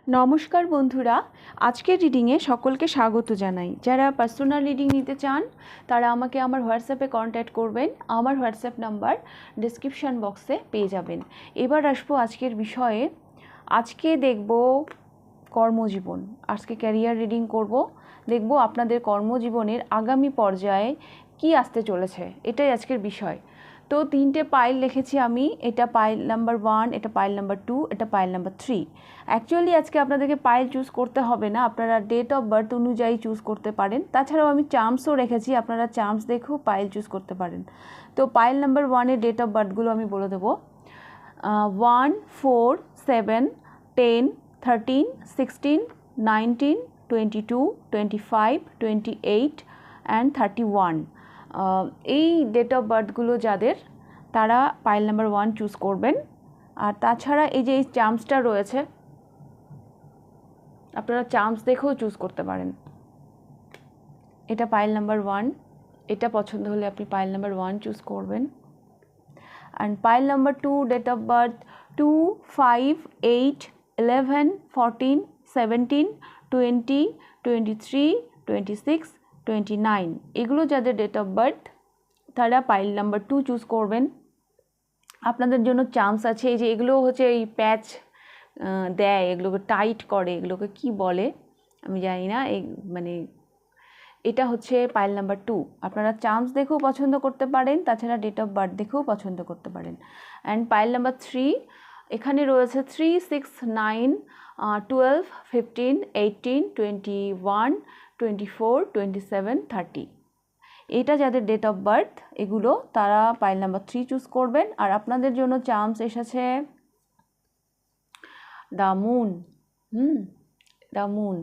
নমস্কার বন্ধুরা, আজকের রিডিংয়ে সকলকে স্বাগত জানাই। যারা পার্সোনাল রিডিং নিতে চান তারা আমাকে আমার হোয়াটসঅ্যাপে কন্ট্যাক্ট করবেন। আমার হোয়াটসঅ্যাপ নাম্বার ডেসক্রিপশান বক্সে পেয়ে যাবেন। এবার আসবো আজকের বিষয়ে। আজকে দেখব কর্মজীবন। আজকে ক্যারিয়ার রিডিং করব। দেখব আপনাদের কর্মজীবনের আগামী পর্যায়ে কি আসতে চলেছে, এটাই আজকের বিষয়। তো 3টে পাইল লিখেছি আমি। এটা পাইল নাম্বার 1, এটা পাইল নাম্বার 2, এটা পাইল নাম্বার 3। অ্যাকচুয়ালি আজকে আপনাদেরকে পাইল চুজ করতে হবে না, আপনারা ডেট অফ বার্থ অনুযায়ী চুজ করতে পারেন। তাছাড়াও আমি চার্মসও রেখেছি, আপনারা চার্মস দেখেও পাইল চুজ করতে পারেন। তো পাইল নাম্বার 1-এর ডেট অফ বার্থগুলো আমি বলে দেবো। 1, 4, 7, 10, 13, 16, 19, 22, 25, 28 অ্যান্ড 31। এই ডেট অফ বার্থগুলো যাদের, তারা পাইল নাম্বার 1 চুজ করবেন। আর তাছাড়া এই যে এই চার্মসটা রয়েছে, আপনারা চার্মস দেখেও চুজ করতে পারেন। এটা পাইল নাম্বার 1, এটা পছন্দ হলে আপনি পাইল নাম্বার 1 চুজ করবেন। And pile number 2, date of birth 2, 5, 8, 11, 14, 17, 20, 23, 26, 29। এগুলো যাদের ডেট অফ বার্থ, তারা পাইল নাম্বার 2 চুজ করবেন। আপনাদের জন্য চান্স আছে। এই যে এগুলো হচ্ছে এই প্যাচ দেয়, এগুলোকে টাইট করে, এগুলোকে কি বলে আমি জানি না, এই মানে এটা হচ্ছে পাইল নাম্বার 2। আপনারা চান্স দেখেও পছন্দ করতে পারেন, তাছাড়া ডেট অফ বার্থ দেখেও পছন্দ করতে পারেন। অ্যান্ড পাইল নাম্বার 3, এখানে রয়েছে 3, 6, 9, 12, 15, 18, 21, 24, 27, 30। এটা যাদের ডেট অফ বার্থ এগুলো, তারা পাইল নাম্বার 3 চুজ করবেন। আর আপনাদের জন্য চান্স এসেছে দ্য মুন। The moon.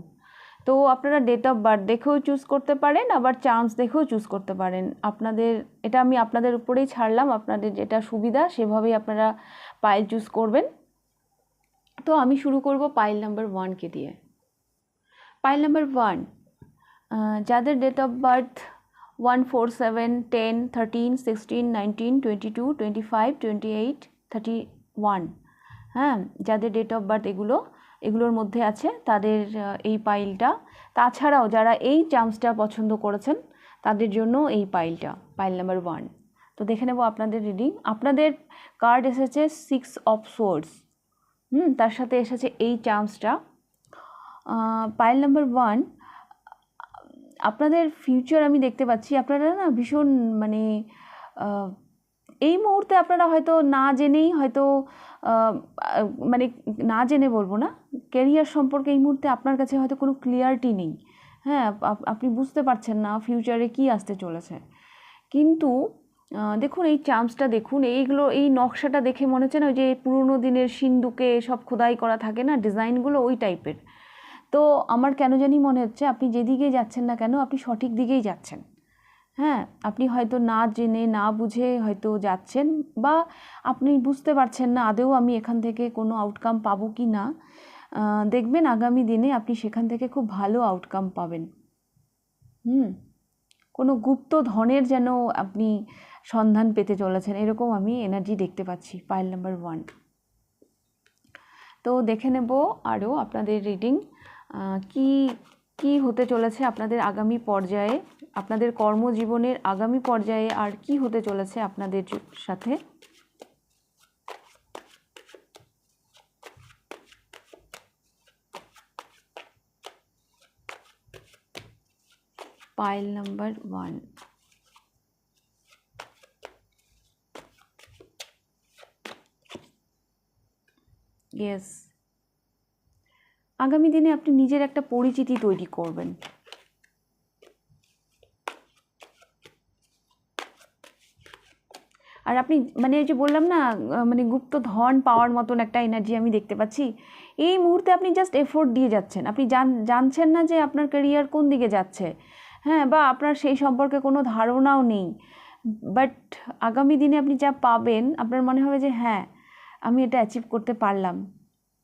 তো আপনারা ডেট অফ বার্থ দেখেও চুজ করতে পারেন, আবার চান্স দেখেও চুজ করতে পারেন। আপনাদের, এটা আমি আপনাদের উপরেই ছাড়লাম, আপনাদের যেটা সুবিধা সেভাবেই আপনারা পাইল চুজ করবেন। তো আমি শুরু করব পাইল নাম্বার 1কে দিয়ে। পাইল নাম্বার 1, যাদের ডেট অফ বার্থ 1, 4, 7, 10, 13, 16, 19, 22, 25, 28, 31। হ্যাঁ, যাদের ডেট অফ বার্থ এগুলোর মধ্যে আছে, তাদের এই পাইলটা। তাছাড়াও যারা এই চান্সটা পছন্দ করেছেন, তাদের জন্য এই পাইলটা, পাইল নাম্বার 1। তো দেখে নেব আপনাদের রিডিং। আপনাদের কার্ড এসেছে 6 অফ সোর্ডস। তার সাথে এসেছে এই চান্সটা। পাইল নাম্বার 1, আপনাদের ফিউচার আমি দেখতে পাচ্ছি। আপনারা না ভীষণ মানে এই মুহূর্তে আপনারা হয়তো না জেনেই, হয়তো মানে না জেনে বলবো না, ক্যারিয়ার সম্পর্কে এই মুহূর্তে আপনার কাছে হয়তো কোনো ক্লিয়ারিটি নেই। হ্যাঁ, আপনি বুঝতে পারছেন না ফিউচারে কি আসতে চলেছে। কিন্তু দেখুন এই চান্সটা দেখুন, এইগুলো, এই নকশাটা দেখে মনে হচ্ছে না ওই যে পুরোনো দিনের সিন্দুকে সব খোদাই করা থাকে না ডিজাইনগুলো, ওই টাইপের। তো আমার কেন জানি মনে হচ্ছে আপনি যেদিকেই যাচ্ছেন না কেন, আপনি সঠিক দিকেই যাচ্ছেন। হ্যাঁ, আপনি হয়তো না জেনে না বুঝে হয়তো যাচ্ছেন, বা আপনি বুঝতে পারছেন না আদৌ আমি এখান থেকে কোনো আউটকাম পাবো কি না। দেখবেন আগামী দিনে আপনি সেখান থেকে খুব ভালো আউটকাম পাবেন। কোনো গুপ্ত ধনের যেন আপনি সন্ধান পেতে চলেছেন, এরকম আমি এনার্জি দেখতে পাচ্ছি পাইল নাম্বার 1। তো দেখে নেব আরও আপনাদের রিডিং কি হতে চলেছে আপনাদের আগামী পর্যায়ে, আপনাদের কর্মজীবনের আগামী পর্যায়ে আর কি হতে চলেছে আপনাদের সাথে। Pile number 1। ইয়েস, আগামী দিনে আপনি নিজের একটা পরিচিতি তৈরি করবেন। আর আপনি মানে এই যে বললাম না, মানে গুপ্ত ধন পাওয়ার মতন একটা এনার্জি আমি দেখতে পাচ্ছি। এই মুহূর্তে আপনি জাস্ট এফোর্ট দিয়ে যাচ্ছেন, আপনি জানছেন না যে আপনার ক্যারিয়ার কোন দিকে যাচ্ছে। হ্যাঁ, বা আপনার সেই সম্পর্কে কোনো ধারণাও নেই। বাট আগামী দিনে আপনি যা পাবেন, আপনার মনে হবে যে হ্যাঁ আমি এটা অ্যাচিভ করতে পারলাম।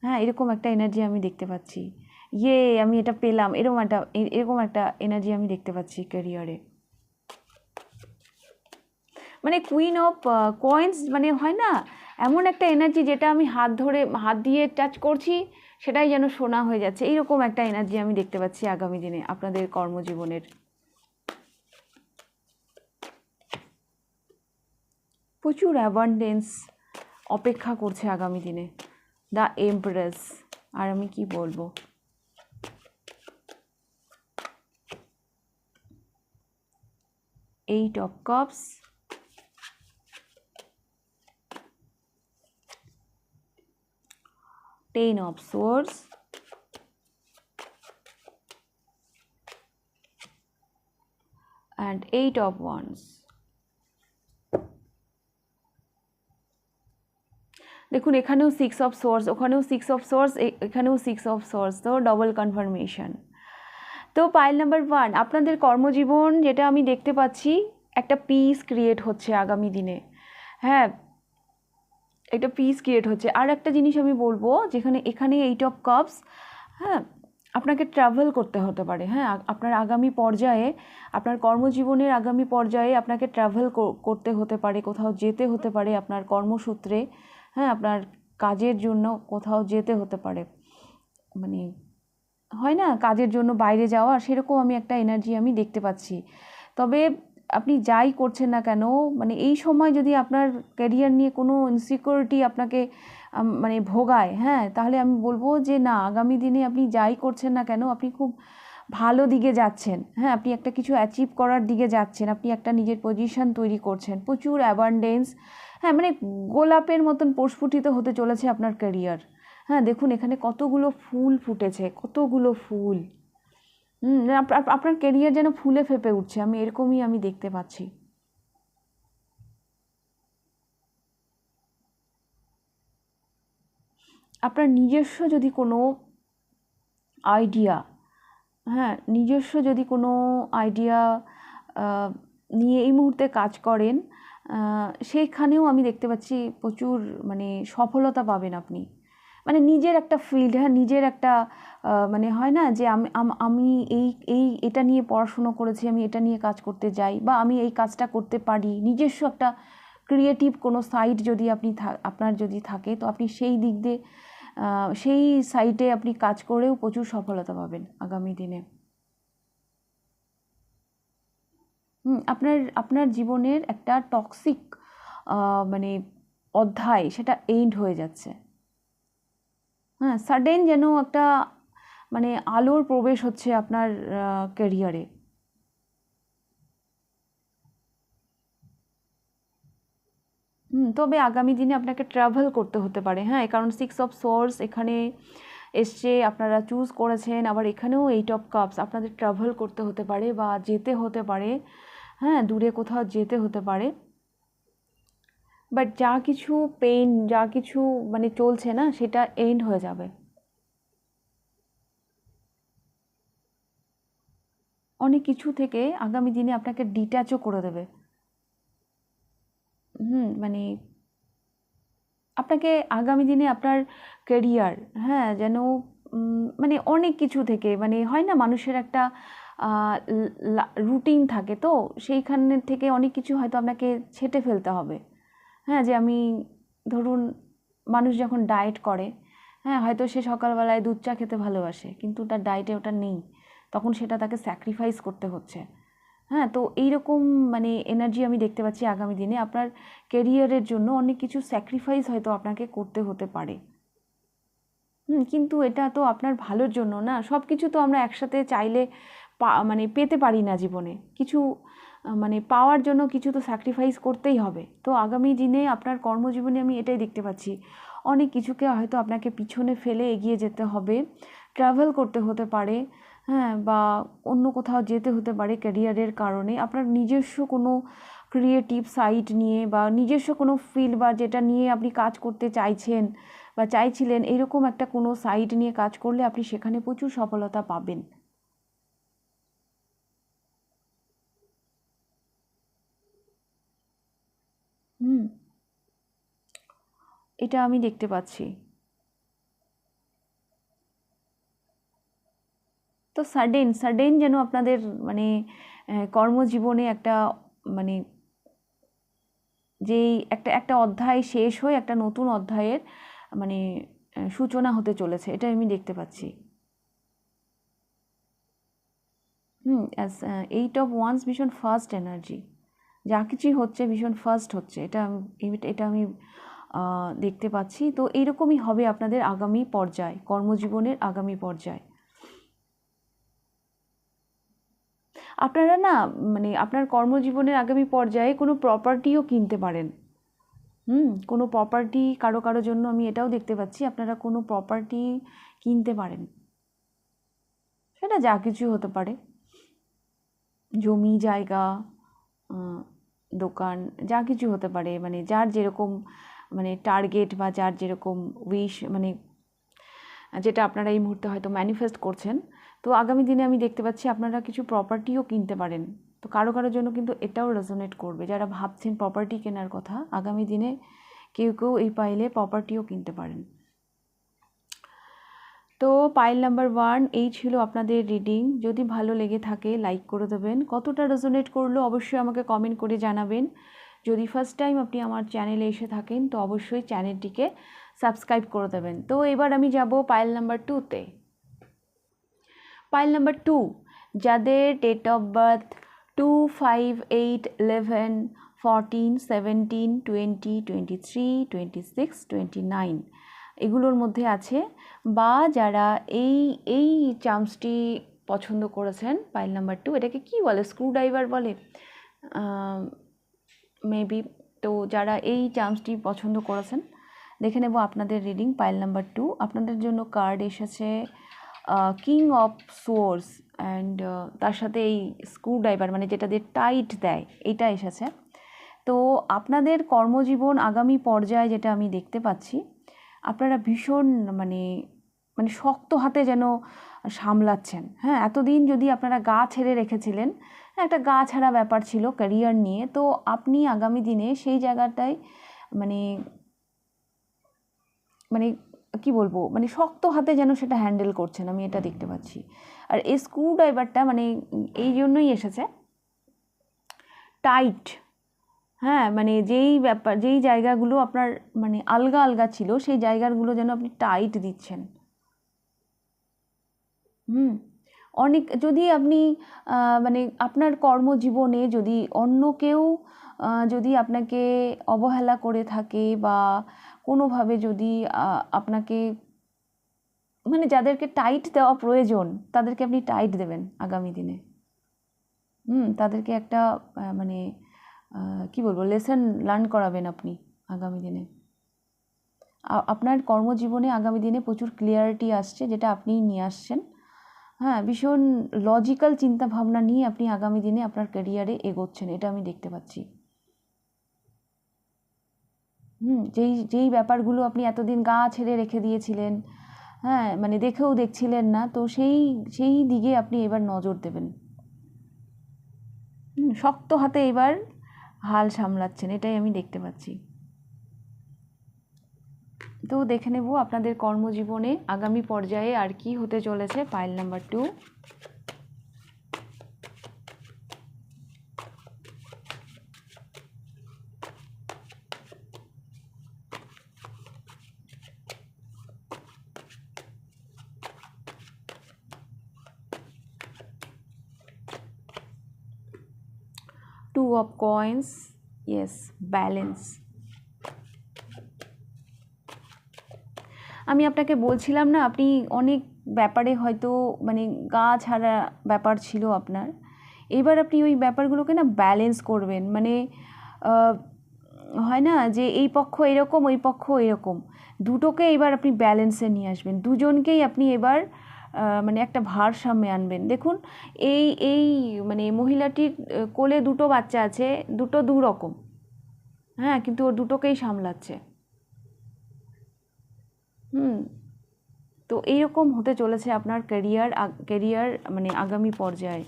হ্যাঁ, এরকম একটা এনার্জি আমি দেখতে পাচ্ছি। আমি এটা পেলাম, এরকম একটা এনার্জি আমি দেখতে পাচ্ছি ক্যারিয়ারে। মানে কুইন অফ কয়েন্স, মানে হয় না এমন একটা এনার্জি যেটা আমি হাত দিয়ে টাচ করছি, সেটাই যেন সোনা হয়ে যাচ্ছে, এইরকম একটা এনার্জি আমি দেখতে পাচ্ছি আগামী দিনে আপনাদের কর্মজীবনের। প্রচুর অ্যাবান্ডেন্স অপেক্ষা করছে আগামী দিনে। দ্য এমপ্রেস, আর আমি কি বলবো, eight of cups, ten of swords, and 8 of wands। দেখুন এখানেও 6 অফ সোর্স, ওখানেও 6 অফ সোর্স, এখানেও 6 অফ সোর্স, তো ডবল কনফার্মেশন। তো পাইল নাম্বার 1, আপনাদের কর্মজীবন যেটা আমি দেখতে পাচ্ছি, একটা পিস ক্রিয়েট হচ্ছে আগামী দিনে। হ্যাঁ, একটা পিস ক্রিয়েট হচ্ছে। আর একটা জিনিস আমি বলবো, যেখানে এখানে 8 অফ কাপস, হ্যাঁ, আপনাকে ট্রাভেল করতে হতে পারে। হ্যাঁ, আপনার আগামী পর্যায়ে, আপনার কর্মজীবনের আগামী পর্যায়ে আপনাকে ট্রাভেল করতে হতে পারে, কোথাও যেতে হতে পারে আপনার কর্মসূত্রে। হ্যাঁ, আপনার কাজের জন্য কোথাও যেতে হতে পারে, মানে হয় না কাজের জন্য বাইরে যাওয়া, সেরকম আমি একটা এনার্জি আমি দেখতে পাচ্ছি। তবে আপনি যাই করছেন না কেন, মানে এই সময় যদি আপনার ক্যারিয়ার নিয়ে কোনো ইনসিকিউরিটি আপনাকে মানে ভোগায়, হ্যাঁ, তাহলে আমি বলবো যে না, আগামী দিনে আপনি যাই করছেন না কেন, আপনি খুব ভালো দিকে যাচ্ছেন। হ্যাঁ, আপনি একটা কিছু অ্যাচিভ করার দিকে যাচ্ছেন, আপনি একটা নিজের পজিশন তৈরি করছেন, প্রচুর অ্যাবান্ডেন্স। হ্যাঁ, মানে গোলাপের মতন প্রস্ফুটিত হতে চলেছে আপনার ক্যারিয়ার। হ্যাঁ, দেখুন এখানে কতগুলো ফুল ফুটেছে, কতগুলো ফুল। আপনার ক্যারিয়ার যেন ফুলে ফেপে উঠছে, আমি এরকমই আমি দেখতে পাচ্ছি। আপনার নিজস্ব যদি কোনো আইডিয়া, হ্যাঁ, নিজস্ব যদি কোনো আইডিয়া নিয়ে এই মুহূর্তে কাজ করেন, সেইখানেও আমি দেখতে পাচ্ছি প্রচুর মানে সফলতা পাবেন আপনি। মানে নিজের একটা ফিল্ড, হ্যাঁ, নিজের একটা মানে হয় না যে আমি এই এটা নিয়ে পড়াশুনো করেছি, আমি এটা নিয়ে কাজ করতে যাই, বা আমি এই কাজটা করতে পারি। নিজস্ব একটা ক্রিয়েটিভ কোনো সাইট যদি আপনার যদি থাকে, তো আপনি সেই দিক দিয়ে সেই সাইটে আপনি কাজ করেও প্রচুর সফলতা পাবেন আগামী দিনে। আপনার আপনার জীবনের একটা টক্সিক মানে অধ্যায়, সেটা এন্ড হয়ে যাচ্ছে। হ্যাঁ, সাডেন যেন একটা মানে আলোর প্রবেশ হচ্ছে আপনার ক্যারিয়ারে। তবে আগামী দিনে আপনাকে ট্রাভেল করতে হতে পারে। হ্যাঁ, কারণ 6 অফ সোর্স এখানে এসছে, আপনারা চুজ করেছেন, আবার এখানেও 8 অফ কাপস, আপনাদের ট্রাভেল করতে হতে পারে বা যেতে হতে পারে। হ্যাঁ, দূরে কোথাও যেতে হতে পারে। বাট যা কিছু পেইন, যা কিছু মানে চলছে না, সেটা এন্ড হয়ে যাবে। অনেক কিছু থেকে আগামী দিনে আপনাকে ডিট্যাচও করে দেবে। মানে আপনাকে আগামী দিনে আপনার ক্যারিয়ার, হ্যাঁ, যেন মানে অনেক কিছু থেকে, মানে হয় না মানুষের একটা রুটিন থাকে, তো সেইখানের থেকে অনেক কিছু হয়তো আপনাকে ছেঁটে ফেলতে হবে। হ্যাঁ, যে আমি ধরুন, মানুষ যখন ডায়েট করে, হ্যাঁ, হয়তো সে সকালবেলায় দুধ চা খেতে ভালোবাসে, কিন্তু তার ডায়েটে ওটা নেই, তখন সেটা তাকে স্যাক্রিফাইস করতে হচ্ছে। হ্যাঁ, তো এইরকম মানে এনার্জি আমি দেখতে পাচ্ছি আগামী দিনে আপনার কেরিয়ারের জন্য অনেক কিছু স্যাক্রিফাইস হয়তো আপনাকে করতে হতে পারে। কিন্তু এটা তো আপনার ভালোর জন্য না, সব কিছু তো আমরা একসাথে চাইলে মানে পেতে পারি না জীবনে। কিছু মানে পাওয়ার জন্য কিছু তো স্যাক্রিফাইস করতেই হবে। তো আগামী দিনে আপনার কর্মজীবনে আমি এটাই দেখতে পাচ্ছি, অনেক কিছুকে হয়তো আপনাকে পিছনে ফেলে এগিয়ে যেতে হবে, ট্রাভেল করতে হতে পারে, হ্যাঁ, বা অন্য কোথাও যেতে হতে পারে ক্যারিয়ারের কারণে। আপনার নিজস্ব কোনো ক্রিয়েটিভ সাইট নিয়ে বা নিজস্ব কোনো ফিল্ড বা যেটা নিয়ে আপনি কাজ করতে চাইছেন বা চাইছিলেন, এরকম একটা কোনো সাইট নিয়ে কাজ করলে আপনি সেখানে প্রচুর সফলতা পাবেন। এটা আমি দেখতে পাচ্ছি। তো সাডেন যেন আপনাদের মানে কর্মজীবনে একটা মানে যেই একটা একটা অধ্যায় শেষ হয়ে একটা নতুন অধ্যায়ের মানে সূচনা হতে চলেছে, এটা আমি দেখতে পাচ্ছি। অ্যাজ 8 অফ ওয়ান্স ভীষণ ফার্স্ট এনার্জি, যা কিছুই হচ্ছে ভীষণ ফার্স্ট হচ্ছে, এটা আমি দেখতে পাচ্ছি। তো এইরকমই হবে আপনাদের আগামী পর্যায়, কর্মজীবনের আগামী পর্যায়। আপনারা না মানে আপনার কর্মজীবনের আগামী পর্যায়ে কোনো প্রপার্টিও কিনতে পারেন। কোনো প্রপার্টি কারো জন্য আমি এটাও দেখতে পাচ্ছি, আপনারা কোনো প্রপার্টি কিনতে পারেন। সেটা যা কিছু হতে পারে, জমি জায়গা, দোকান, যা কিছু হতে পারে, মানে যার যেরকম মানে টার্গেট বা যার যেরকম উইশ, মানে যেটা আপনারা এই মুহূর্তে হয়তো ম্যানিফেস্ট করছেন, তো আগামী দিনে আমি দেখতে পাচ্ছি আপনারা কিছু প্রপার্টিও কিনতে পারেন। তো কারোর জন্য কিন্তু এটাও রেজোনেট করবে, যারা ভাবছেন প্রপার্টি কেনার কথা, আগামী দিনে কেউ এই পাইলে প্রপার্টিও কিনতে পারেন। তো পাইল নাম্বার 1 এই ছিল আপনাদের রিডিং। যদি ভালো লেগে থাকে লাইক করে দেবেন, কতটা রেজোনেট করলো অবশ্যই আমাকে কমেন্ট করে জানাবেন। যদি ফার্স্ট টাইম আপনি আমার চ্যানেলে এসে থাকেন তো অবশ্যই চ্যানেলটিকে সাবস্ক্রাইব করে দেবেন। তো এবার আমি যাব পাইল নাম্বার 2তে। পাইল নাম্বার 2, যাদের ডেট অফ বার্থ 2, 5, 8, 11, 14, 17, 20, 23, 26, 29 এগুলোর মধ্যে আছে, বা যারা এই চার্মসটি পছন্দ করেছেন, পাইল নাম্বার 2, এটাকে কি বলে, স্ক্রু ড্রাইভার বলে মেবি। তো যারা এই চার্মসটি পছন্দ করেছেন, দেখে নেব আপনাদের রিডিং। পাইল নাম্বার 2 আপনাদের জন্য কার্ড এসেছে কিং অফ সোর্স অ্যান্ড তার সাথে এই স্ক্রু ড্রাইভার, মানে যেটা দিয়ে টাইট দেয়, এটা এসেছে। তো আপনাদের কর্মজীবন আগামী পর্যায়ে যেটা আমি দেখতে পাচ্ছি, আপনারা ভীষণ মানে শক্ত হাতে যেন সামলাচ্ছেন। হ্যাঁ, এতদিন যদি আপনারা গা ছেড়ে রেখেছিলেন, একটা গা ছাড়া ব্যাপার ছিল ক্যারিয়ার নিয়ে, তো আপনি আগামী দিনে সেই জায়গাটায় মানে মানে কি বলবো, মানে শক্ত হাতে যেন সেটা হ্যান্ডেল করছেন, আমি এটা দেখতে পাচ্ছি। আর এই স্ক্রু ড্রাইভারটা মানে এই জন্যই এসেছে, টাইট। হ্যাঁ, মানে যেই জায়গাগুলো আপনার মানে আলগা ছিল, সেই জায়গাগুলো যেন আপনি টাইট দিচ্ছেন। অনেক যদি আপনি মানে আপনার কর্মজীবনে যদি অন্য কেউ যদি আপনাকে অবহেলা করে থাকে বা কোনোভাবে যদি আপনাকে মানে যাদেরকে টাইট দেওয়া প্রয়োজন তাদেরকে আপনি টাইট দেবেন আগামী দিনে। তাদেরকে একটা মানে কি বলবো, লেসন লার্ন করাবেন আপনি আগামী দিনে। আপনার কর্মজীবনে আগামী দিনে প্রচুর ক্লিয়ারিটি আসছে, যেটা আপনিই নিয়ে আসছেন। হ্যাঁ, ভীষণ লজিক্যাল চিন্তাভাবনা নিয়ে আপনি আগামী দিনে আপনার ক্যারিয়ারে এগোচ্ছেন, এটা আমি দেখতে পাচ্ছি। যেই ব্যাপারগুলো আপনি এতদিন গা ছেড়ে রেখে দিয়েছিলেন, হ্যাঁ, মানে দেখেও দেখছিলেন না, তো সেই দিকে আপনি এবার নজর দেবেন। শক্ত হাতে এবার হাল সামলাচ্ছেন, এটাই আমি দেখতে পাচ্ছি। তো দেখে নেব আপনাদের কর্মজীবনে আগামী পর্যায়ে আর কি হতে চলেছে। Pile number 2, Two of coins, yes, balance। আমি আপনাকে বলছিলাম না, আপনি অনেক ব্যাপারে হয়তো মানে গা ছাড়া ব্যাপার ছিল আপনার, এবার আপনি ওই ব্যাপারগুলোকে না ব্যালেন্স করবেন। মানে হয় না যে এই পক্ষ এরকম ওই পক্ষ এরকম, দুটোকে এবার আপনি ব্যালেন্সে নিয়ে আসবেন, দুজনকেই আপনি এবার মানে একটা ভারসাম্যে আনবেন। দেখুন এই মানে মহিলাটির কোলে দুটো বাচ্চা আছে, দুটো দু রকম, হ্যাঁ, কিন্তু ও দুটোকেই সামলাচ্ছে। তো এইরকম হতে চলেছে আপনার ক্যারিয়ার মানে আগামী পর্যায়ে।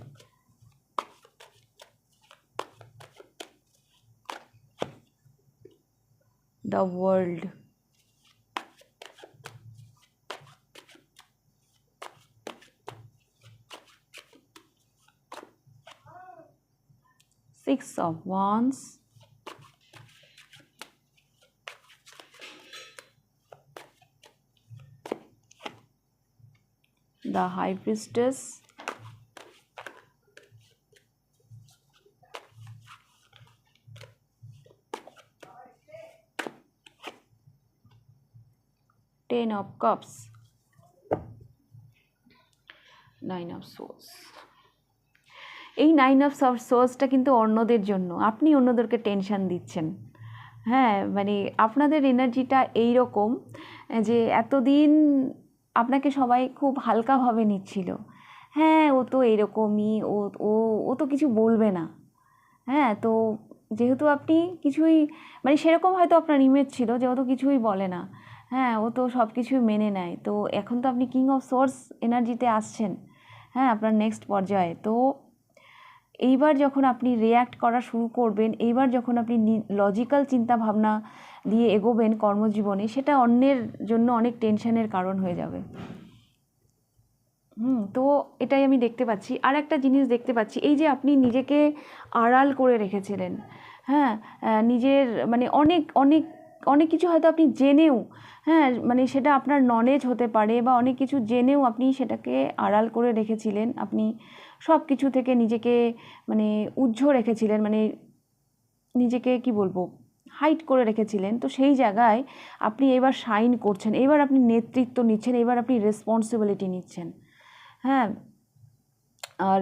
The world, Six of Wands, the high priestess, ten of cups, nine of swords. এই নাইন অফ সোর্সটা কিন্তু অন্যদের জন্য, আপনি অন্যদেরকে টেনশন দিচ্ছেন। হ্যাঁ, মানে আপনাদের এনার্জিটা এই রকম যে এতদিন আপনাকে সবাই খুব হালকাভাবে নিচ্ছিল। হ্যাঁ, ও তো এরকমই, ও ও ও তো কিছু বলবে না। হ্যাঁ, তো যেহেতু আপনি কিছুই মানে সেরকম হয়তো আপনার ইমেজ ছিল যে ও তো কিছুই বলে না, হ্যাঁ, ও তো সব কিছুই মেনে নেয়। তো এখন তো আপনি কিং অফ সোর্স এনার্জিতে আসছেন, হ্যাঁ, আপনার নেক্সট পর্যায়ে। তো এইবার যখন আপনি রিয়্যাক্ট করা শুরু করবেন, এইবার যখন আপনি লজিক্যাল চিন্তা ভাবনা দিয়ে এগোবেন কর্মজীবনে, সেটা অন্যের জন্য অনেক টেনশনের কারণ হয়ে যাবে। তো এটাই আমি দেখতে পাচ্ছি। আর একটা জিনিস দেখতে পাচ্ছি, এই যে আপনি নিজেকে আড়াল করে রেখেছিলেন, হ্যাঁ, নিজের মানে অনেক অনেক অনেক কিছু হয়তো আপনি জেনেও, হ্যাঁ, মানে সেটা আপনার নলেজ হতে পারে, বা অনেক কিছু জেনেও আপনি সেটাকে আড়াল করে রেখেছিলেন। আপনি সব কিছু থেকে নিজেকে মানে রেখেছিলেন, মানে নিজেকে কি বলবো, হাইড করে রেখেছিলেন। তো সেই জায়গায় আপনি এবার শাইন করছেন, এবার আপনি নেতৃত্ব নিচ্ছেন, এবার আপনি রেসপন্সিবিলিটি নিচ্ছেন। হ্যাঁ, আর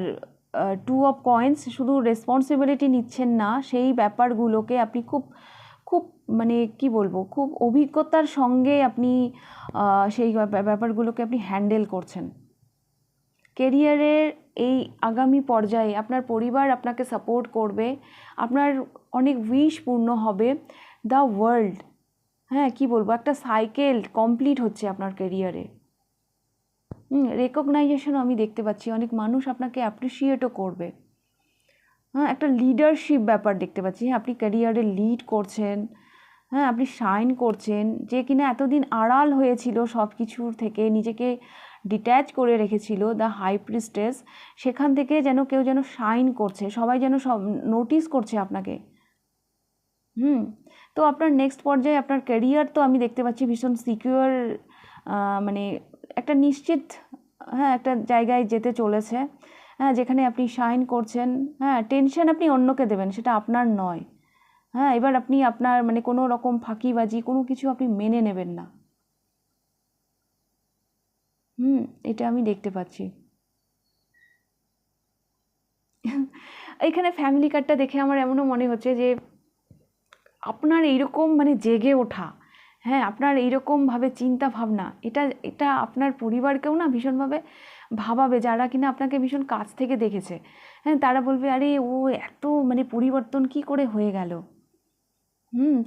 টু অফ কয়েন্স, শুধু রেসপন্সিবিলিটি নিচ্ছেন না, সেই ব্যাপারগুলোকে আপনি খুব খুব মানে কি বলবো, খুব অভিজ্ঞতার সঙ্গে আপনি সেই ব্যাপারগুলোকে আপনি হ্যান্ডেল করছেন। কেরিয়ারের এই আগামী পর্যায়ে আপনার পরিবার আপনাকে সাপোর্ট করবে, আপনার অনেক উইশ পূর্ণ হবে। দ্য ওয়ার্ল্ড, হ্যাঁ, কি বলবো, একটা সাইকেল কমপ্লিট হচ্ছে আপনার কেরিয়ারে। রেকগনাইজেশনও আমি দেখতে পাচ্ছি, অনেক মানুষ আপনাকে অ্যাপ্রিসিয়েটও করবে। হ্যাঁ, একটা লিডারশিপ ব্যাপার দেখতে পাচ্ছি, হ্যাঁ, আপনি ক্যারিয়ারে লিড করছেন, হ্যাঁ, আপনি শাইন করছেন। যে কিনা এতদিন আড়াল হয়েছিল সব কিছুর থেকে, নিজেকে ডিট্যাচ করে রেখেছিল, দ্য হাই প্রিস্টেস, সেখান থেকে যেন কেউ যেন শাইন করছে, সবাই যেন সব নোটিস করছে আপনাকে। তো আপনার নেক্সট পর্যায়ে আপনার ক্যারিয়ার তো আমি দেখতে পাচ্ছি ভীষণ সিকিউর, মানে একটা নিশ্চিত, হ্যাঁ, একটা জায়গায় যেতে চলেছে, হ্যাঁ, যেখানে আপনি শাইন করছেন। হ্যাঁ, টেনশন আপনি অন্যকে দেবেন, সেটা আপনার নয়। হ্যাঁ, এবার আপনি আপনার মানে কোনো রকম ফাঁকিবাজি কোনো কিছু আপনি মেনে নেবেন না। এটা আমি দেখতে পাচ্ছি। এইখানে ফ্যামিলি কার্ডটা দেখে আমার এমনও মনে হচ্ছে যে আপনার এইরকম মানে জেগে ওঠা, হ্যাঁ, আপনার এইরকমভাবে চিন্তা ভাবনা, এটা এটা আপনার পরিবারকেও না ভীষণভাবে ভাবাবে, যারা কিনা আপনাকে ভীষণ কাছ থেকে দেখেছে। হ্যাঁ, তারা বলবে, আরে ও এত মানে পরিবর্তন কি করে হয়ে গেল।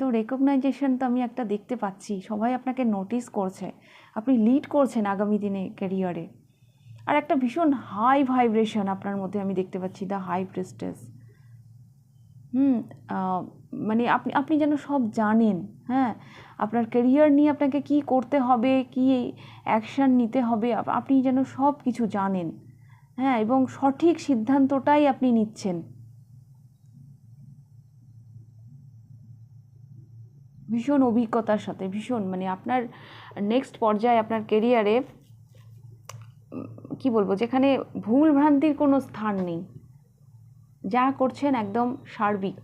তো রেকগনাইজেশন তো আমি একটা দেখতে পাচ্ছি, সবাই আপনাকে নোটিস করছে, আপনি লিড করছেন আগামী দিনে ক্যারিয়ারে। আর একটা ভীষণ হাই ভাইব্রেশন আপনার মধ্যে আমি দেখতে পাচ্ছি, দ্য হাই প্রিস্টেস। মানে আপনি আপনি যেন সব জানেন, হ্যাঁ, আপনার ক্যারিয়ার নিয়ে আপনাকে কি করতে হবে, কি অ্যাকশান নিতে হবে, আপনি যেন সব কিছু জানেন, হ্যাঁ, এবং সঠিক সিদ্ধান্তটাই আপনি নিচ্ছেন। ভীষণ অভিজ্ঞতার সাথে, ভীষণ মানে আপনার নেক্সট পর্যায়ে আপনার কেরিয়ারে কি বলবো, যেখানে ভুল ভ্রান্তির কোনো স্থান নেই, যা করছেন একদম সার্বিক,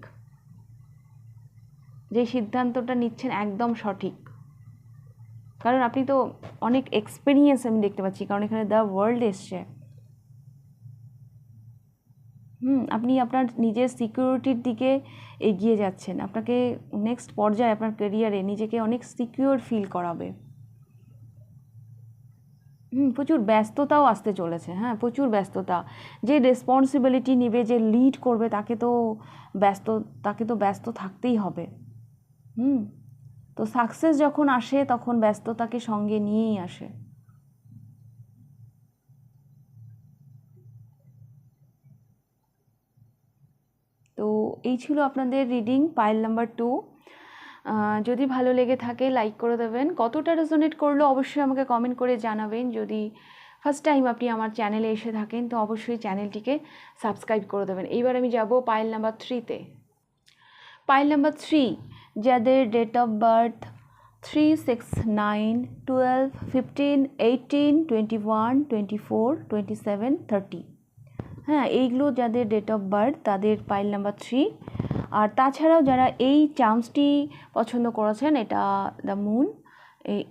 যে সিদ্ধান্তটা নিচ্ছেন একদম সঠিক। কারণ আপনি তো অনেক এক্সপিরিয়েন্স আমি দেখতে পাচ্ছি, কারণ এখানে দ্য ওয়ার্ল্ড এসছে। আপনি আপনার নিজের সিকিউরিটির দিকে এগিয়ে যাচ্ছেন, আপনাকে নেক্সট পর্যায়ে আপনার ক্যারিয়ারে নিজেকে অনেক সিকিউর ফিল করাবে। প্রচুর ব্যস্ততাও আসতে চলেছে, হ্যাঁ, প্রচুর ব্যস্ততা। যে রেসপন্সিবিলিটি নেবে, যে লিড করবে, তাকে তো ব্যস্ত থাকতেই হবে। তো সাকসেস যখন আসে তখন ব্যস্ততাকে সঙ্গে নিয়েই আসে। তো এই ছিল আপনাদের রিডিং পাইল নাম্বার 2। যদি ভালো লেগে থাকে লাইক করে দেবেন, কতটা রেজোনেট করলো অবশ্যই আমাকে কমেন্ট করে জানাবেন। যদি ফার্স্ট টাইম আপনি আমার চ্যানেলে এসে থাকেন তো অবশ্যই চ্যানেলটিকে সাবস্ক্রাইব করে দেবেন। এইবার আমি যাব পাইল নাম্বার 3-তে। পাইল নাম্বার 3, যাদের ডেট অফ বার্থ 3, 6, 9, 12, 15, 18, 21, 24, 27, 30। হ্যাঁ, এইগুলো যাদের ডেট অফ বার্থ তাদের পাইল নাম্বার 3। আর তাছাড়াও যারা এই চার্মসটি পছন্দ করেছেন, এটা দ্য মুন,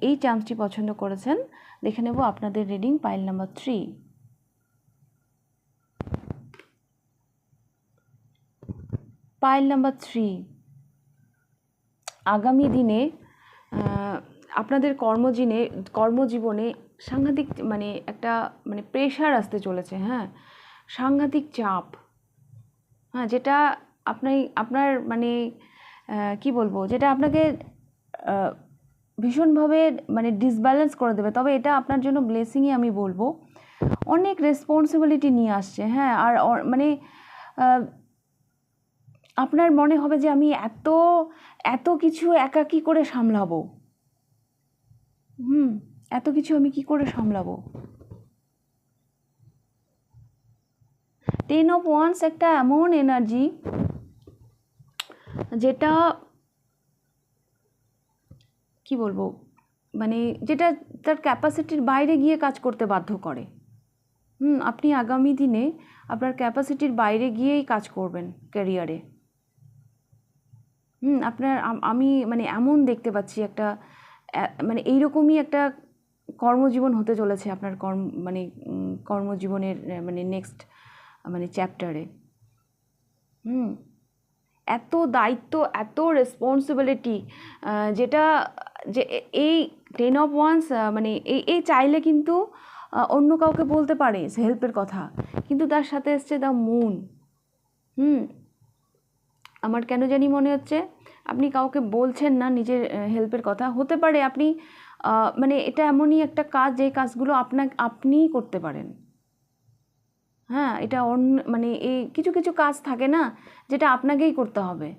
এই চার্মসটি পছন্দ করেছেন, দেখে নেব আপনাদের reading pile number 3। Pile number 3, আগামী দিনে আপনাদের কর্মজীবনে সাংঘাতিক মানে একটা মানে প্রেশার আসতে চলেছে। হ্যাঁ, সাংঘাতিক চাপ। হ্যাঁ, যেটা আপনার মানে কি বলবো, যেটা আপনাকে ভীষণভাবে মানে ডিসব্যালেন্স করে দেবে। তবে এটা আপনার জন্য ব্লেসিংই আমি বলবো। অনেক রেসপন্সিবিলিটি নিয়ে আসছে। হ্যাঁ, আর মানে আপনার মনে হবে যে আমি এত কিছু একা কি করে সামলাবো। এত কিছু আমি কি করে সামলাবো। 10 অফ ওয়ান্স একটা এমন এনার্জি যেটা কি বলবো, মানে যেটা তার ক্যাপাসিটির বাইরে গিয়ে কাজ করতে বাধ্য করে। আপনি আগামী দিনে আপনার ক্যাপাসিটির বাইরে গিয়েই কাজ করবেন ক্যারিয়ারে। আপনার আমি মানে এমন দেখতে পাচ্ছি একটা মানে এইরকমই একটা কর্মজীবন হতে চলেছে আপনার কর্মজীবনের মানে নেক্সট মানে চ্যাপ্টারে। এত দায়িত্ব, এত রেসপন্সিবিলিটি, যেটা যে এই 10 অফ ওয়ান্স মানে এই চাইলে কিন্তু অন্য কাউকে বলতে পারে হেল্পের কথা, কিন্তু তার সাথে এসছে দ্য মুন। আমার কেন জানি মনে হচ্ছে আপনি কাউকে বলছেন না নিজের হেল্পের কথা। হতে পারে আপনি মানে এটা এমনই একটা কাজ, যে কাজগুলো আপনিই করতে পারেন। হ্যাঁ, এটা মানে এই কিছু কিছু কাজ থাকে না যেটা আপনাকেই করতে হবে।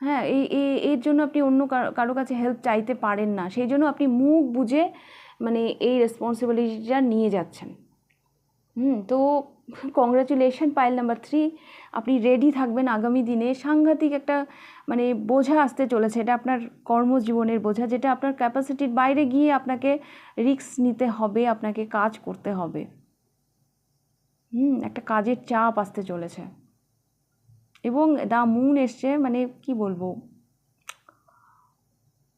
হ্যাঁ, এর জন্য আপনি অন্য কারো কাছে হেল্প চাইতে পারেন না। সেই জন্য আপনি মুখ বুঝে মানে এই রেসপন্সিবিলিটিটা নিয়ে যাচ্ছেন। তো কংগ্রাচুলেশন পাইল নাম্বার 3, আপনি রেডি থাকবেন। আগামী দিনে সাংঘাতিক একটা মানে বোঝা আসতে চলেছে। এটা আপনার কর্মজীবনের বোঝা, যেটা আপনার ক্যাপাসিটির বাইরে গিয়ে আপনাকে রিস্ক নিতে হবে, আপনাকে কাজ করতে হবে। একটা কাজের চাপ আসতে চলেছে। এবং দ্য মুন এসছে, মানে কি বলবো,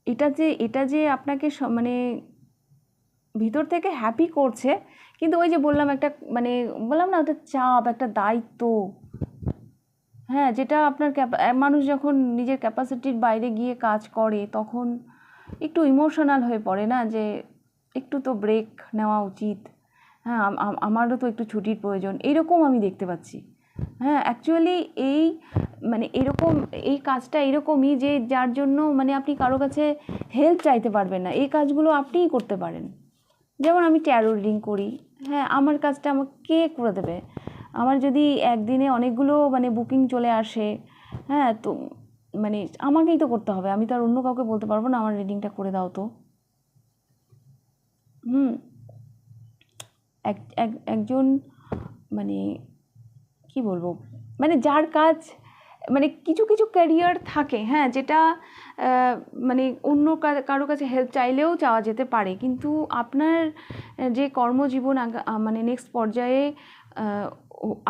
এটা যে আপনাকে মানে ভিতর থেকে হ্যাপি করছে, কিন্তু ওই যে বললাম একটা মানে বললাম না, ওটা চাপ, একটা দায়িত্ব। হ্যাঁ, যেটা আপনার মানুষ যখন নিজের ক্যাপাসিটির বাইরে গিয়ে কাজ করে তখন একটু ইমোশনাল হয়ে পড়ে না, যে একটু তো ব্রেক নেওয়া উচিত। হ্যাঁ, আমারও তো একটু ছুটির প্রয়োজন, এইরকম আমি দেখতে পাচ্ছি। হ্যাঁ, অ্যাকচুয়ালি মানে এরকম এই কাজটা এরকমই যে যার জন্য মানে আপনি কারো কাছে হেল্প চাইতে পারবেন না। এই কাজগুলো আপনিই করতে পারেন। যেমন আমি ট্যারো রিডিং করি। হ্যাঁ, আমার কাজটা আমাকে কে করে দেবে? আমার যদি একদিনে অনেকগুলো মানে বুকিং চলে আসে, হ্যাঁ, তো মানে আমাকেই তো করতে হবে। আমি তো আর অন্য কাউকে বলতে পারবো না আমার রিডিংটা করে দাও তো। একজন মানে কি বলবো, মানে যার কাজ মানে কিছু কিছু ক্যারিয়ার থাকে, হ্যাঁ, যেটা মানে অন্য কারো কাছে হেল্প চাইলেও চাওয়া যেতে পারে, কিন্তু আপনার যে কর্মজীবন মানে নেক্সট পর্যায়ে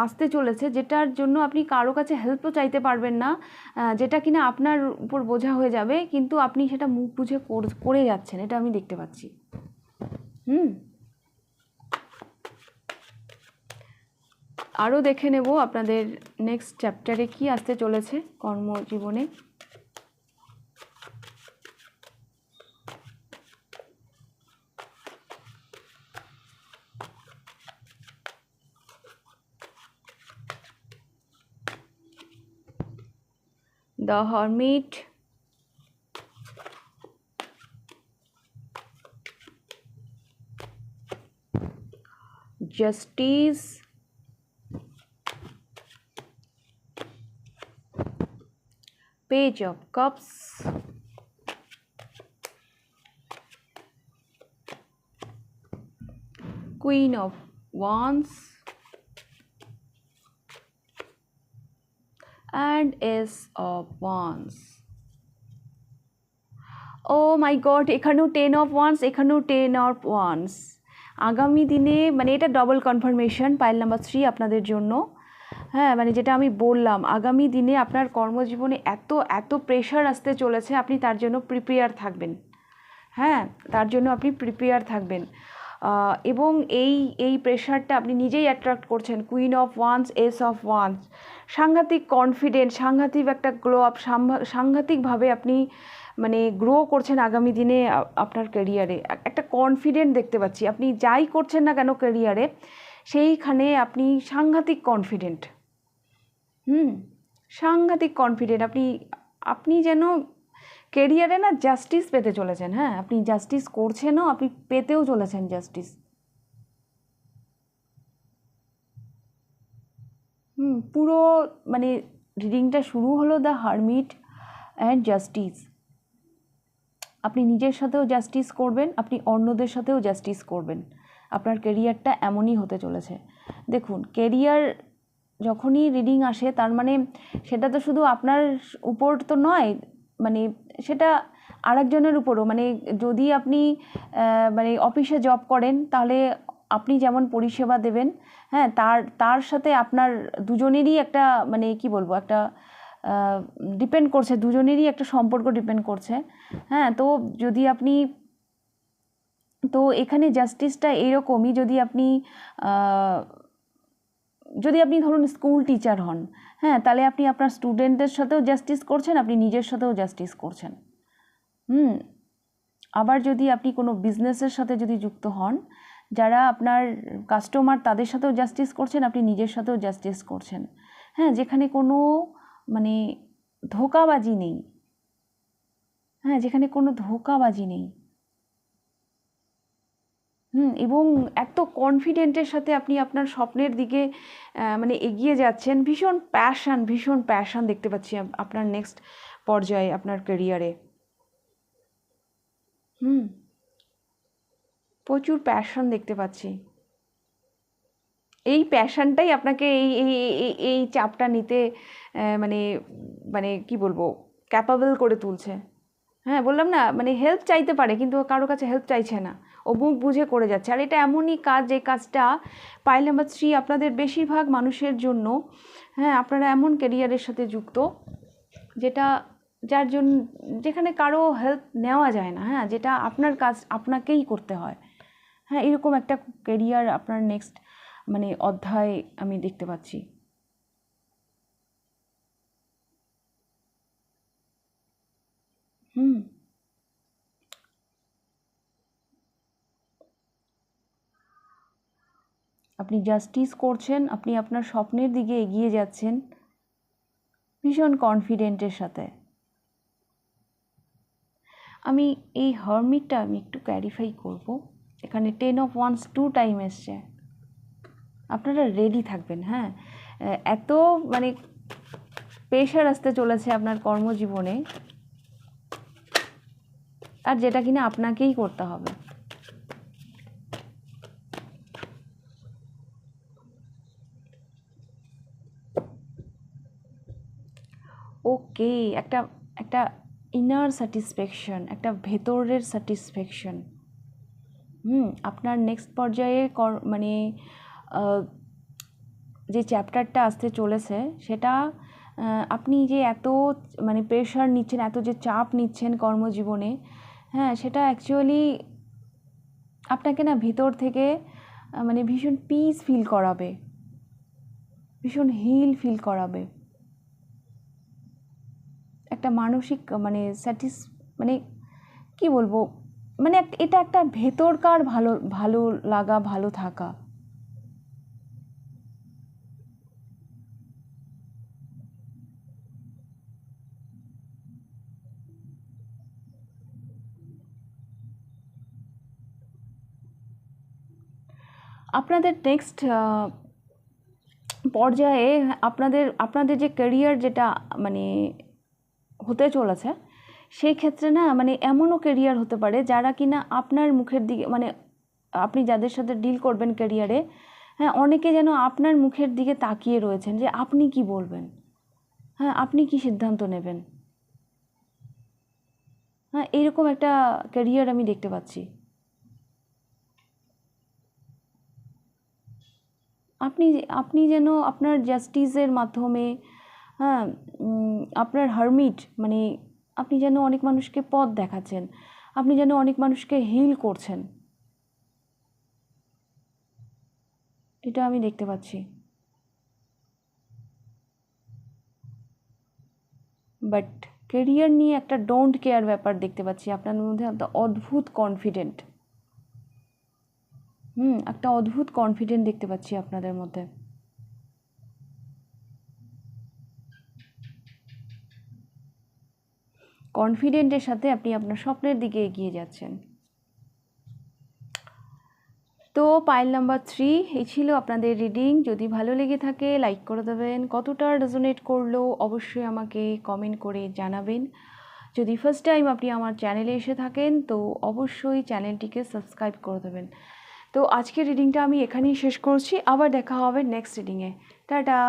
আসতে চলেছে, যেটার জন্য আপনি কারো কাছে হেল্পও চাইতে পারবেন না, যেটা কিনা আপনার উপর বোঝা হয়ে যাবে, কিন্তু আপনি সেটা মুখ বুঝে করে যাচ্ছেন, এটা আমি দেখতে পাচ্ছি। আরও দেখে নেব আপনাদের নেক্সট চ্যাপ্টারে কি আসতে চলেছে কর্মজীবনে। The hermit, justice, Page of Cups, Queen of Wands, and Ace of Wands. Oh my god, এখানেও 10 of Wands, এখানেও 10 of Wands। আগামী দিনে মানে এটা ডবল কনফার্মেশন পাইল নাম্বার 3 আপনাদের জন্য। হ্যাঁ, মানে যেটা আমি বললাম, আগামী দিনে আপনার কর্মজীবনে এত এত প্রেশার আসতে চলেছে, আপনি তার জন্য প্রিপেয়ার থাকবেন। হ্যাঁ, তার জন্য আপনি প্রিপেয়ার থাকবেন। এবং এই প্রেশারটা আপনি নিজেই অ্যাট্রাক্ট করছেন। Queen of Wands, Ace of Wands, সাংঘাতিক কনফিডেন্ট, সাংঘাতিক একটা গ্লো আপ, সাংঘাতিকভাবে আপনি মানে গ্রো করছেন আগামী দিনে আপনার ক্যারিয়ারে। একটা কনফিডেন্ট দেখতে পাচ্ছি, আপনি যাই করছেন না কেন ক্যারিয়ারে, সেইখানে আপনি সাংঘাতিক কনফিডেন্ট। সাংঘাতিক কনফিডেন্ট। আপনি যেন কেরিয়ারে না জাস্টিস পেতে চলেছেন। হ্যাঁ, আপনি জাস্টিস করছেনও, আপনি পেতেও চলেছেন জাস্টিস। পুরো মানে রিডিংটা শুরু হলো দ্য হারমিট অ্যান্ড জাস্টিস। আপনি নিজের সাথেও জাস্টিস করবেন, আপনি অন্যদের সাথেও জাস্টিস করবেন। আপনার কেরিয়ারটা এমনই হতে চলেছে। দেখুন, কেরিয়ার যখনই রিডিং আসে, তার মানে সেটা তো শুধু আপনার উপর তো নয়, মানে সেটা আরেকজনের উপরও। মানে যদি আপনি মানে অফিসে জব করেন, তাহলে আপনি যেমন পরিষেবা দেবেন, হ্যাঁ, তার সাথে আপনার দুজনেরই একটা মানে কি বলবো, একটা ডিপেন্ড করছে, দুজনেরই একটা সম্পর্ক ডিপেন্ড করছে। হ্যাঁ, তো তো এখানে জাস্টিসটা এরকমই। যদি আপনি ধরুন স্কুল টিচার হন, হ্যাঁ, তাহলে আপনি আপনার স্টুডেন্টদের সাথেও জাস্টিস করছেন, আপনি নিজের সাথেও জাস্টিস করছেন। আবার যদি আপনি কোনো বিজনেসের সাথে যদি যুক্ত হন, যারা আপনার কাস্টমার, তাদের সাথেও জাস্টিস করছেন, আপনি নিজের সাথেও জাস্টিস করছেন। হ্যাঁ, যেখানে কোনো মানে ধোঁকাবাজি নেই। হ্যাঁ, যেখানে কোনো ধোঁকাবাজি নেই। এবং এত কনফিডেন্টের সাথে আপনি আপনার স্বপ্নের দিকে মানে এগিয়ে যাচ্ছেন। ভীষণ প্যাশন দেখতে পাচ্ছি আপনার নেক্সট পর্যায়ে, আপনার ক্যারিয়ারে। প্রচুর প্যাশন দেখতে পাচ্ছি। এই প্যাশনটাই আপনাকে এই চাপটা নিতে মানে মানে কি বলবো, ক্যাপাবল করে তুলছে। হ্যাঁ, বললাম না, মানে হেল্প চাইতে পারে কিন্তু কারো কাছে হেল্প চাইছে না, ও মুখ বুঝে করে যাচ্ছে। আর এটা এমনই কাজ, যে কাজটা পাইল নাম্বার 3 আপনাদের বেশিরভাগ মানুষের জন্য। হ্যাঁ, আপনারা এমন ক্যারিয়ারের সাথে যুক্ত যেখানে কারো হেল্প নেওয়া যায় না। হ্যাঁ, যেটা আপনার কাজ আপনাকেই করতে হয়। হ্যাঁ, এরকম একটা ক্যারিয়ার আপনার নেক্সট মানে অধ্যায় আমি দেখতে পাচ্ছি। আপনি জাস্টিস করছেন, আপনি আপনার স্বপ্নের দিকে এগিয়ে যাচ্ছেন ভীষণ কনফিডেন্টের সাথে। আমি এই হারমিটটা আমি একটু ক্ল্যারিফাই করব। এখানে 10 of Wands 2 টাইম এসছে। আপনারা রেডি থাকবেন। হ্যাঁ, এত মানে প্রেশার আসতে চলেছে আপনার কর্মজীবনে, আর যেটা কিনা আপনাকেই করতে হবে। ওকে, একটা একটা ইনার স্যাটিসফ্যাকশন, একটা ভেতরের স্যাটিসফ্যাকশন। আপনার নেক্সট পর্যায়ে মানে যে চ্যাপ্টারটা আসতে চলেছে, সেটা আপনি যে এত মানে প্রেশার নিচ্ছেন, এত যে চাপ নিচ্ছেন কর্মজীবনে, হ্যাঁ, সেটা অ্যাকচুয়ালি আপনাকে না ভিতর থেকে মানে ভীষণ পিস ফিল করাবে, ভীষণ হিল ফিল করাবে। একটা মানসিক মানে মানে কি বলবো, মানে এটা একটা ভেতরকার ভালো লাগা, ভালো থাকা। আপনাদের নেক্সট পর্যায়ে আপনাদের যে ক্যারিয়ার যেটা মানে হতে চলেছে, সেই ক্ষেত্রে না মানে এমনও ক্যারিয়ার হতে পারে যারা কিনা আপনার মুখের দিকে, মানে আপনি যাদের সাথে ডিল করবেন ক্যারিয়ারে, হ্যাঁ, অনেকে যেন আপনার মুখের দিকে তাকিয়ে রয়েছেন যে আপনি কি বলবেন, হ্যাঁ, আপনি কি সিদ্ধান্ত নেবেন। হ্যাঁ, এরকম একটা ক্যারিয়ার আমি দেখতে পাচ্ছি। আপনি আপনি যেন আপনার জাস্টিসের মাধ্যমে, হ্যাঁ, আপনার হারমিট মানে আপনি যেন অনেক মানুষকে পথ দেখাচ্ছেন, আপনি যেন অনেক মানুষকে হিল করছেন, এটা আমি দেখতে পাচ্ছি। বাট কেরিয়ার নিয়ে একটা ডোন্ট কেয়ার ব্যাপার দেখতে পাচ্ছি আপনার মধ্যে, একটা অদ্ভুত কনফিডেন্ট, একটা অদ্ভুত কনফিডেন্ট দেখতে পাচ্ছি আপনাদের মধ্যে। কনফিডেন্টের সাথে আপনি আপনার স্বপ্নের দিকে এগিয়ে যাচ্ছেন। তো পাইল নাম্বার 3 এই ছিল আপনাদের রিডিং। যদি ভালো লেগে থাকে লাইক করে দেবেন, কতটা রেজোনেট করলো অবশ্যই আমাকে কমেন্ট করে জানাবেন। যদি ফার্স্ট টাইম আপনি আমার চ্যানেলে এসে থাকেন তো অবশ্যই চ্যানেলটিকে সাবস্ক্রাইব করে দেবেন। তো আজকের রিডিংটা আমি এখানেই শেষ করছি, আবার দেখা হবে নেক্সট রিডিংয়ে। টাটা।